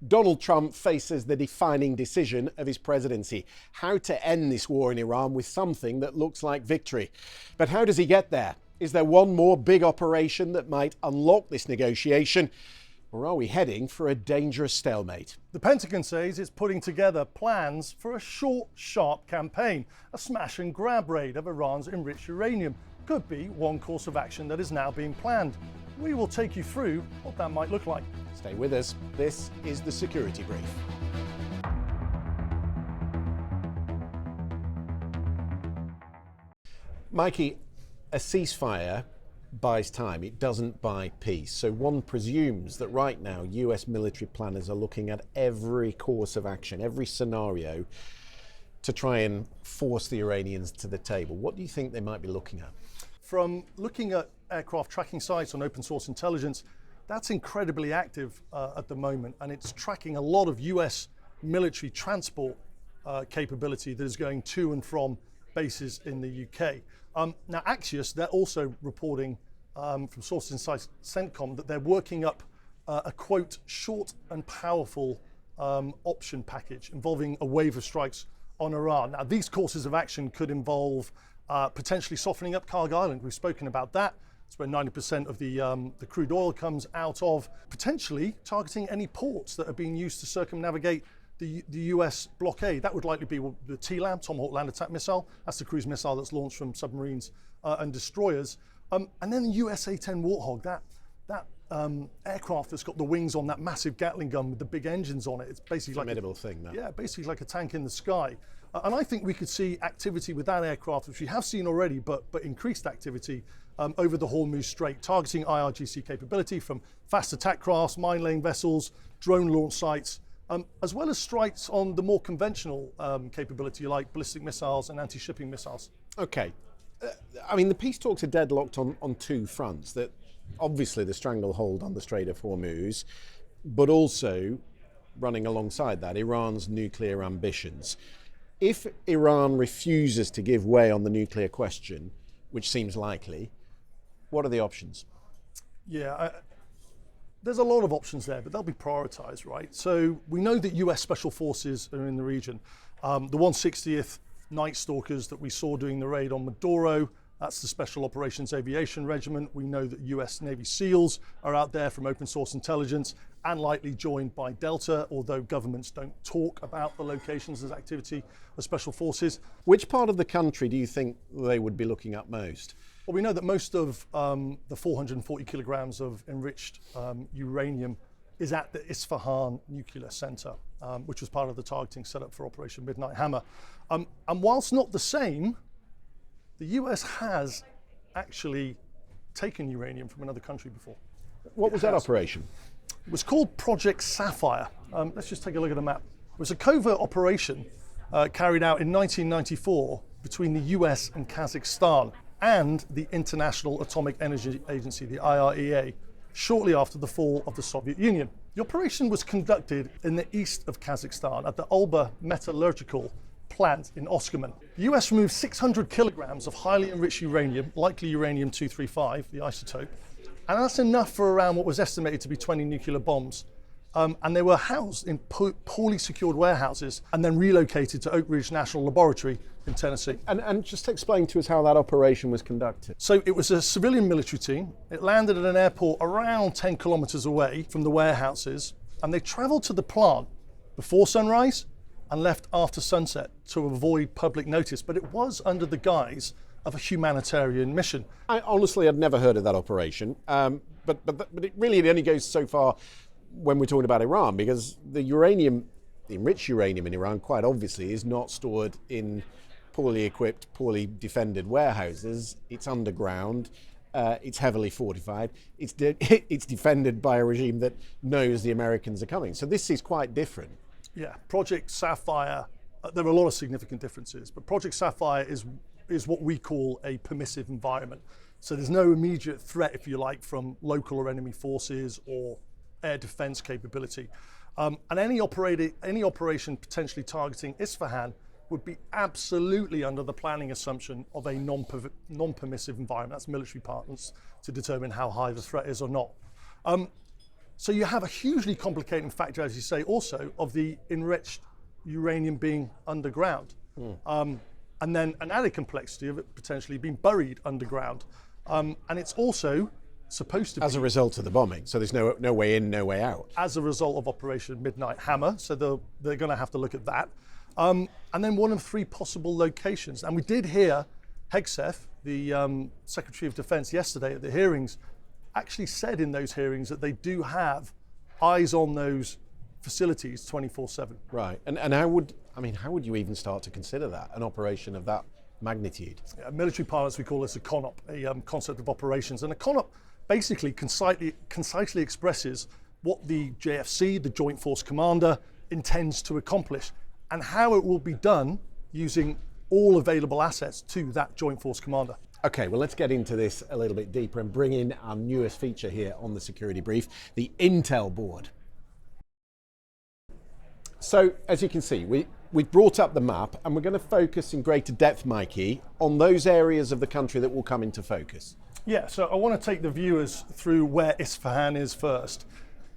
Donald Trump faces the defining decision of his presidency: how to end this war in Iran with something that looks like victory. But how does he get there? Is there one more big operation that might unlock this negotiation? Or are we heading for a dangerous stalemate? The Pentagon says it's putting together plans for a short, sharp campaign. A smash and grab raid of Iran's enriched uranium could be one course of action that is now being planned. We will take you through what that might look like. Stay with us. This is the Security Brief. Mikey, a ceasefire buys time. It doesn't buy peace. So one presumes that right now US military planners are looking at every course of action, every scenario to try and force the Iranians to the table. What do you think they might be looking at? From looking at aircraft tracking sites on open source intelligence, that's incredibly active at the moment, and it's tracking a lot of US military transport capability that is going to and from bases in the UK. Now Axios, they're also reporting from sources inside CENTCOM that they're working up a quote short and powerful option package involving a wave of strikes on Iran. Now these courses of action could involve potentially softening up Kharg Island. We've spoken about that. It's where 90% of the crude oil comes out of. Potentially targeting any ports that are being used to circumnavigate the US blockade. That would likely be the TLAM, Tomahawk land attack missile. That's the cruise missile that's launched from submarines and destroyers. And then the US-A-10 Warthog, that aircraft that's got the wings on that massive Gatling gun with the big engines on it. It's basically formidable thing. That. Yeah, basically like a tank in the sky. And I think we could see activity with that aircraft, which we have seen already, but increased activity over the Hormuz Strait, targeting IRGC capability from fast attack crafts, mine-laying vessels, drone launch sites, as well as strikes on the more conventional capability like ballistic missiles and anti-shipping missiles. Okay. I mean, the peace talks are deadlocked on two fronts. That obviously the stranglehold on the Strait of Hormuz, but also running alongside that, Iran's nuclear ambitions. If Iran refuses to give way on the nuclear question, which seems likely, what are the options? Yeah, there's a lot of options there, but they'll be prioritized, right? So we know that US Special Forces are in the region. The 160th Night Stalkers that we saw doing the raid on Maduro, that's the Special Operations Aviation Regiment. We know that US Navy SEALs are out there from open source intelligence and likely joined by Delta, although governments don't talk about the locations as activity of Special Forces. Which part of the country do you think they would be looking at most? Well, we know that most of the 440 kilograms of enriched uranium is at the Isfahan nuclear center, which was part of the targeting set up for Operation Midnight Hammer. And whilst not the same, the US has actually taken uranium from another country before. What was that operation? It was called Project Sapphire. Let's just take a look at the map. It was a covert operation carried out in 1994 between the US and Kazakhstan and the International Atomic Energy Agency, the IAEA, shortly after the fall of the Soviet Union. The operation was conducted in the east of Kazakhstan at the Ulba metallurgical plant in Oskamen. The US removed 600 kilograms of highly enriched uranium, likely uranium-235, the isotope, and that's enough for around what was estimated to be 20 nuclear bombs. And they were housed in poorly secured warehouses and then relocated to Oak Ridge National Laboratory in Tennessee. And just explain to us how that operation was conducted. So it was a civilian military team. It landed at an airport around 10 kilometers away from the warehouses, and they traveled to the plant before sunrise and left after sunset to avoid public notice. But it was under the guise of a humanitarian mission. I honestly had never heard of that operation, but it really only goes so far when we're talking about Iran, because the enriched uranium in Iran, quite obviously, is not stored in poorly equipped, poorly defended warehouses. It's underground. It's heavily fortified. It's defended by a regime that knows the Americans are coming. So this is quite different. Yeah, Project Sapphire. There are a lot of significant differences, but Project Sapphire is what we call a permissive environment. So there's no immediate threat, if you like, from local or enemy forces or air defense capability. And any operation potentially targeting Isfahan would be absolutely under the planning assumption of a non-permissive environment. That's military partners to determine how high the threat is or not. So you have a hugely complicating factor, as you say, also of the enriched uranium being underground. And then an added complexity of it potentially being buried underground. And it's also supposed to be... As a result of the bombing, so there's no way in, no way out. As a result of Operation Midnight Hammer, so they're going to have to look at that. And then one of 3 possible locations. And we did hear Hegseth, the Secretary of Defense, yesterday at the hearings, actually said in those hearings that they do have eyes on those facilities 24/7. Right, and how would you even start to consider that, an operation of that magnitude? Yeah, military parlance, we call this a CONOP, a concept of operations. And a CONOP basically concisely expresses what the JFC, the Joint Force Commander, intends to accomplish and how it will be done using all available assets to that Joint Force Commander. Okay, well, let's get into this a little bit deeper and bring in our newest feature here on the Security Brief, the Intel board. So, as you can see, we've brought up the map and we're going to focus in greater depth, Mikey, on those areas of the country that will come into focus. Yeah, so I want to take the viewers through where Isfahan is first.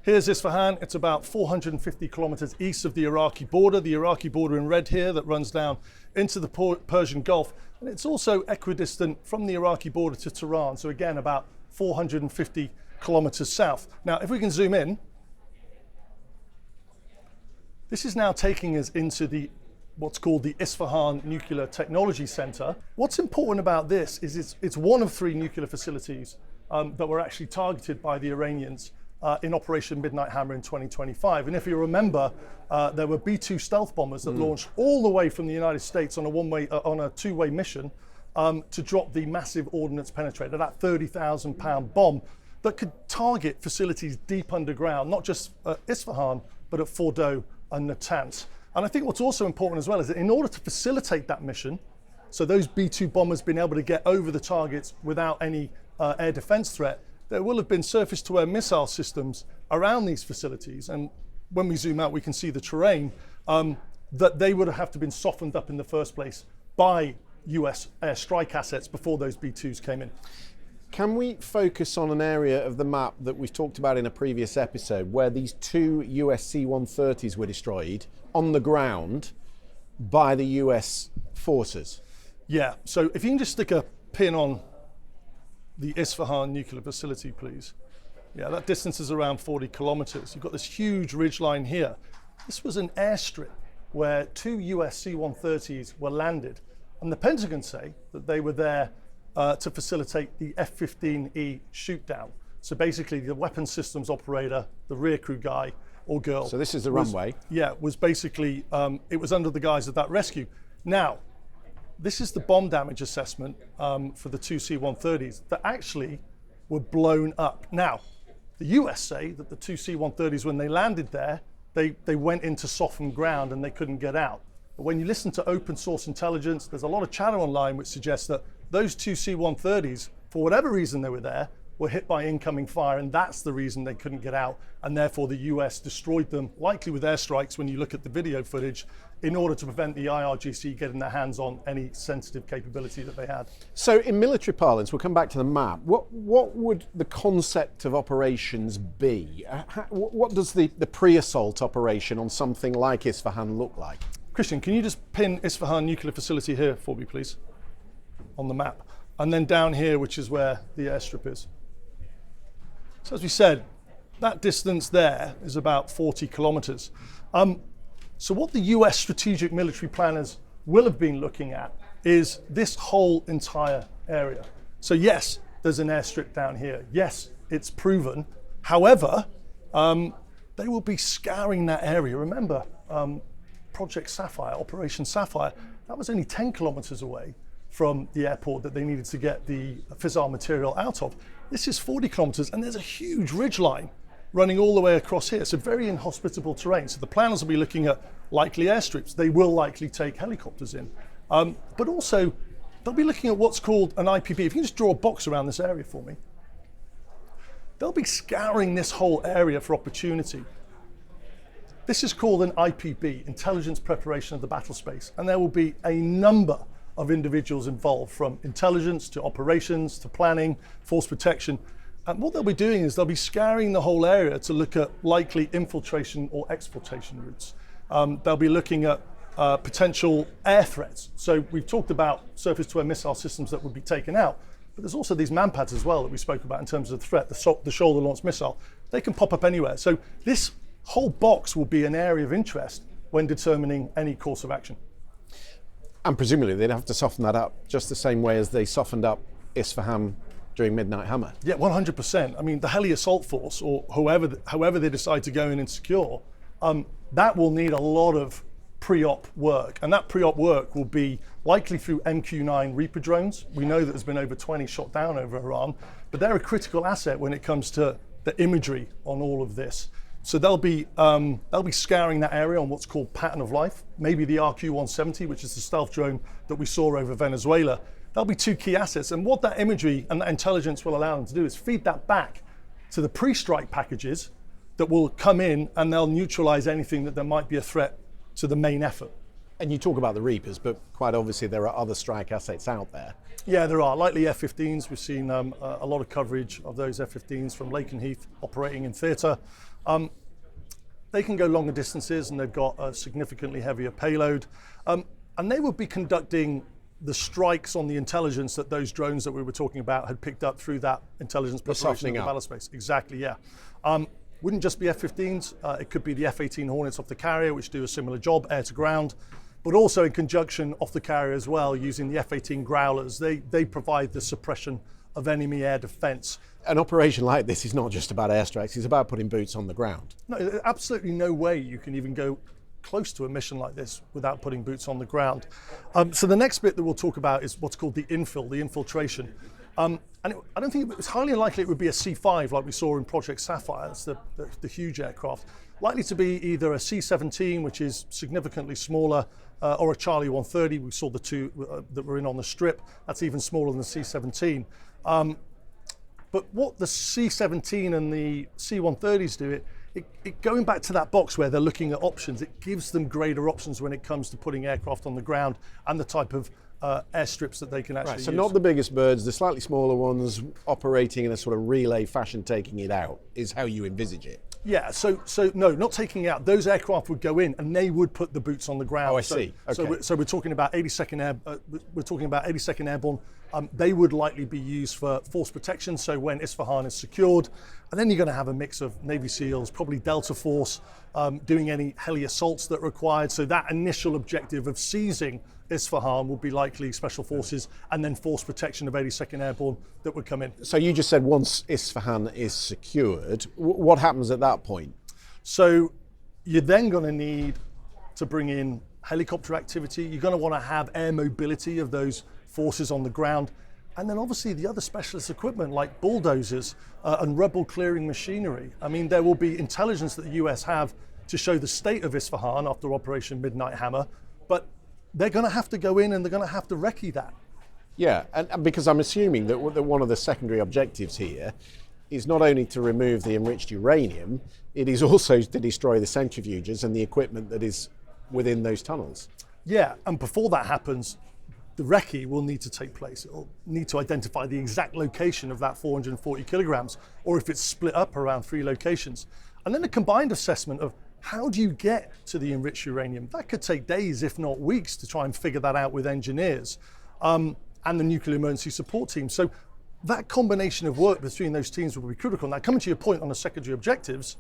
Here's Isfahan. It's about 450 kilometers east of the Iraqi border in red here that runs down into the Persian Gulf. And it's also equidistant from the Iraqi border to Tehran. So again, about 450 kilometers south. Now, if we can zoom in, this is now taking us into what's called the Isfahan Nuclear Technology Center. What's important about this is it's one of 3 nuclear facilities that were actually targeted by the Iranians in Operation Midnight Hammer in 2025. And if you remember, there were B-2 stealth bombers that launched all the way from the United States on a 2-way mission to drop the massive ordnance penetrator, that 30,000-pound bomb that could target facilities deep underground, not just at Isfahan, but at Fordow and Natanz. And I think what's also important as well is that in order to facilitate that mission, so those B-2 bombers being able to get over the targets without any air defense threat, there will have been surface-to-air missile systems around these facilities. And when we zoom out, we can see the terrain, that they would have to been softened up in the first place by US airstrike assets before those B-2s came in. Can we focus on an area of the map that we've talked about in a previous episode where these 2 US C-130s were destroyed on the ground by the US forces? Yeah, so if you can just stick a pin on the Isfahan nuclear facility, please. Yeah, that distance is around 40 kilometers. You've got this huge ridgeline here. This was an airstrip where 2 US C-130s were landed. And the Pentagon say that they were there to facilitate the F-15E shoot down. So basically the weapons systems operator, the rear crew guy or girl. So this is the runway. Yeah, was basically, it was under the guise of that rescue. Now, this is the bomb damage assessment for the 2 C-130s that actually were blown up. Now, the US say that the 2 C-130s, when they landed there, they went into softened ground and they couldn't get out. But when you listen to open source intelligence, there's a lot of chatter online which suggests that those 2 C-130s, for whatever reason they were there, were hit by incoming fire, and that's the reason they couldn't get out, and therefore the US destroyed them, likely with airstrikes when you look at the video footage, in order to prevent the IRGC getting their hands on any sensitive capability that they had. So in military parlance, we'll come back to the map, what would the concept of operations be? What does the pre-assault operation on something like Isfahan look like? Christian, can you just pin Isfahan nuclear facility here for me, please, on the map? And then down here, which is where the airstrip is. So as we said, that distance there is about 40 kilometers. So what the US strategic military planners will have been looking at is this whole entire area. So yes, there's an airstrip down here. Yes, it's proven. However, they will be scouring that area. Remember, Project Sapphire, Operation Sapphire, that was only 10 kilometers away from the airport that they needed to get the fissile material out of. This is 40 kilometers, and there's a huge ridgeline running all the way across here. So very inhospitable terrain. So the planners will be looking at likely airstrips. They will likely take helicopters in. But also, they'll be looking at what's called an IPB. If you can just draw a box around this area for me. They'll be scouring this whole area for opportunity. This is called an IPB, Intelligence Preparation of the Battle Space. And there will be a number of individuals involved, from intelligence to operations to planning, force protection. And what they'll be doing is they'll be scouring the whole area to look at likely infiltration or exfiltration routes. They'll be looking at potential air threats. So we've talked about surface-to-air missile systems that would be taken out, but there's also these manpads as well that we spoke about in terms of the threat, the shoulder-launched missile. They can pop up anywhere. So this whole box will be an area of interest when determining any course of action. And presumably they'd have to soften that up just the same way as they softened up Isfahan during Midnight Hammer. Yeah, 100%. I mean, the heli assault force, or however they decide to go in and secure, that will need a lot of pre-op work, and that pre-op work will be likely through MQ-9 Reaper drones. We know that there's been over 20 shot down over Iran, but they're a critical asset when it comes to the imagery on all of this. So they'll be scouring that area on what's called pattern of life, maybe the RQ-170, which is the stealth drone that we saw over Venezuela. That'll be two key assets, and what that imagery and that intelligence will allow them to do is feed that back to the pre-strike packages that will come in, and they'll neutralize anything that there might be a threat to the main effort. And you talk about the Reapers, but quite obviously there are other strike assets out there. Yeah, there are, likely F-15s. We've seen a lot of coverage of those F-15s from Lakenheath operating in theatre. They can go longer distances, and they've got a significantly heavier payload. And they would be conducting the strikes on the intelligence that those drones that we were talking about had picked up through that intelligence preparation of the battle space. Exactly, yeah. Wouldn't just be F-15s, it could be the F-18 Hornets off the carrier, which do a similar job, air to ground, but also in conjunction off the carrier as well, using the F-18 Growlers. They provide the suppression of enemy air defense. An operation like this is not just about airstrikes, it's about putting boots on the ground. No, absolutely no way you can even go close to a mission like this without putting boots on the ground. So the next bit that we'll talk about is what's called the infill, the infiltration. I don't think it's highly unlikely it would be a C-5 like we saw in Project Sapphire. That's the huge aircraft. Likely to be either a C-17, which is significantly smaller, or a Charlie 130. We saw the two that were in on the strip. That's even smaller than the C-17. But what the C-17 and the C-130s do, going back to that box where they're looking at options, it gives them greater options when it comes to putting aircraft on the ground and the type of airstrips that they can actually use. So not the biggest birds, the slightly smaller ones operating in a sort of relay fashion, taking it out, is how you envisage it. Yeah, so no, not taking it out. Those aircraft would go in and they would put the boots on the ground. Oh, I see. Okay. So we're talking about 82nd Air. We're talking about 82nd Airborne. They would likely be used for force protection. So when Isfahan is secured, and then you're going to have a mix of Navy SEALs, probably Delta Force, doing any heli assaults that are required. So that initial objective of seizing Isfahan will be likely Special Forces, and then force protection of 82nd Airborne that would come in. So you just said once Isfahan is secured, what happens at that point? So you're then going to need to bring in helicopter activity. You're going to want to have air mobility of those forces on the ground. And then obviously the other specialist equipment like bulldozers and rebel clearing machinery. I mean, there will be intelligence that the US have to show the state of Isfahan after Operation Midnight Hammer, but they're going to have to go in and they're going to have to recce that. Yeah, and because I'm assuming that one of the secondary objectives here is not only to remove the enriched uranium, it is also to destroy the centrifuges and the equipment that is within those tunnels. Yeah, and before that happens, the recce will need to take place. It will need to identify the exact location of that 440 kilograms, or if it's split up around 3 locations. And then a combined assessment of how do you get to the enriched uranium? That could take days, if not weeks, to try and figure that out with engineers and the nuclear emergency support team. So that combination of work between those teams will be critical. Now, coming to your point on the secondary objectives,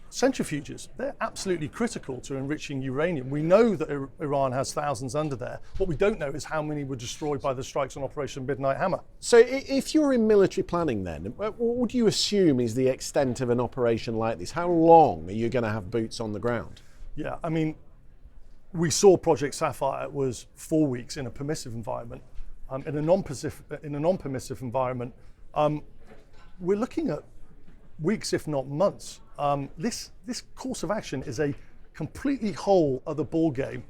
centrifuges, they're absolutely critical to enriching uranium. We know that Iran has thousands under there. What we don't know is how many were destroyed by the strikes on Operation Midnight Hammer. So if you're in military planning then, what would you assume is the extent of an operation like this? How long are you going to have boots on the ground? Yeah, I mean, we saw Project Sapphire was 4 weeks in a permissive environment. In a non-permissive environment, we're looking at weeks, if not months. This course of action is a completely whole other ball game